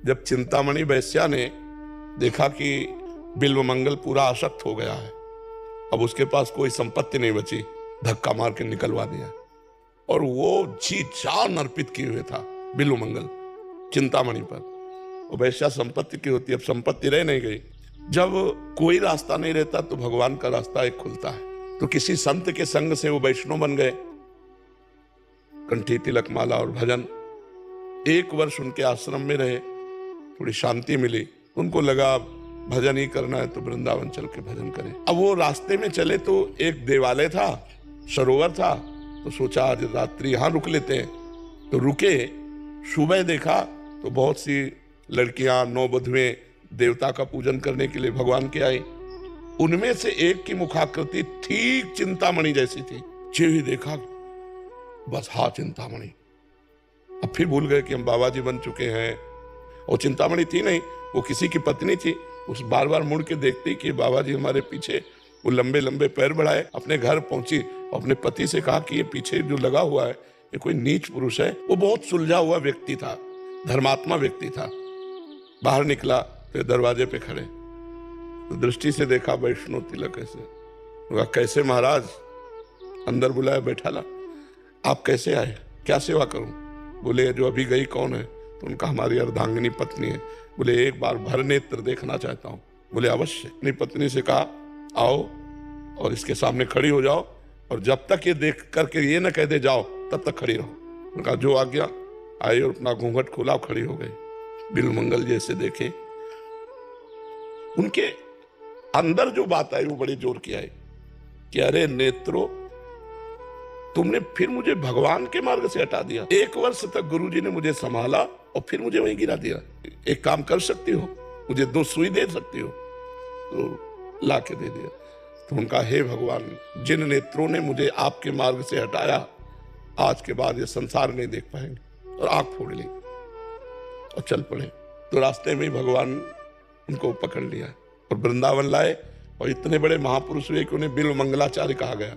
जब चिंतामणि वैश्या ने देखा कि बिल्वमंगल पूरा आसक्त हो गया है, अब उसके पास कोई संपत्ति नहीं बची, धक्का मार के निकलवा दिया। और वो जी जान अर्पित किए हुए था बिल्वमंगल चिंतामणि पर। वो वैश्या संपत्ति की होती है, अब संपत्ति रह नहीं गई। जब कोई रास्ता नहीं रहता तो भगवान का रास्ता एक खुलता है। तो किसी संत के संग से वो वैष्णव बन गए, कंठी तिलक माला और भजन। 1 वर्ष उनके आश्रम में रहे, थोड़ी शांति मिली। उनको लगा भजन ही करना है तो वृंदावन चल के भजन करें। अब वो रास्ते में चले तो एक देवालय था, सरोवर था, तो सोचा आज रात्रि यहां रुक लेते हैं। तो रुके, सुबह देखा तो बहुत सी लड़कियां, नौवधुएं देवता का पूजन करने के लिए भगवान के आई। उनमें से एक की मुखाकृति ठीक चिंतामणि जैसी थी। जो ही देखा बस हाँ चिंतामणि। अब फिर भूल गए कि हम बाबा जी बन चुके हैं। और चिंतामणि थी नहीं, वो किसी की पत्नी थी। उस बार बार मुड़ के देखती कि बाबा जी हमारे पीछे, वो लंबे लंबे पैर बढ़ाए अपने घर पहुंची, अपने पति से कहा कि ये पीछे जो लगा हुआ है ये कोई नीच पुरुष है। वो बहुत सुलझा हुआ व्यक्ति था, धर्मात्मा व्यक्ति था। बाहर निकला तो दरवाजे पे खड़े, तो दृष्टि से देखा वैष्णव तिलक ऐसे। कैसे महाराज? अंदर बुलाया, बैठा ला। आप कैसे आए, क्या सेवा करूं? बोले जो अभी गई कौन है? तो उनका हमारी अर्धांगिनी पत्नी है। बोले एक बार भर नेत्र देखना चाहता हूं। बोले अवश्य। अपनी पत्नी से कहा आओ और इसके सामने खड़ी हो जाओ, और जब तक ये देख करके ये न कह दे जाओ तब तक खड़ी रहो। उनका जो आज्ञा। आई और अपना घूंघट खोला, खड़ी हो गई। बिल्वमंगल जैसे देखे, उनके अंदर जो बात आई वो बड़ी जोर की आई कि अरे नेत्रो, तुमने फिर मुझे भगवान के मार्ग से हटा दिया। 1 वर्ष तक गुरुजी ने मुझे संभाला और फिर मुझे वहीं गिरा दिया। एक काम कर सकती हो, मुझे 2 सुई दे सकती हो? तो ला के दे दिया। तो उनका हे भगवान, जिन नेत्रों ने मुझे आपके मार्ग से हटाया, आज के बाद ये संसार नहीं देख पाएंगे। और आंख फोड़ ली और चल पड़े। तो रास्ते में भगवान उनको पकड़ लिया और वृंदावन लाए। और इतने बड़े महापुरुष हुए कि उन्हें बिल्वमंगलाचार्य कहा गया।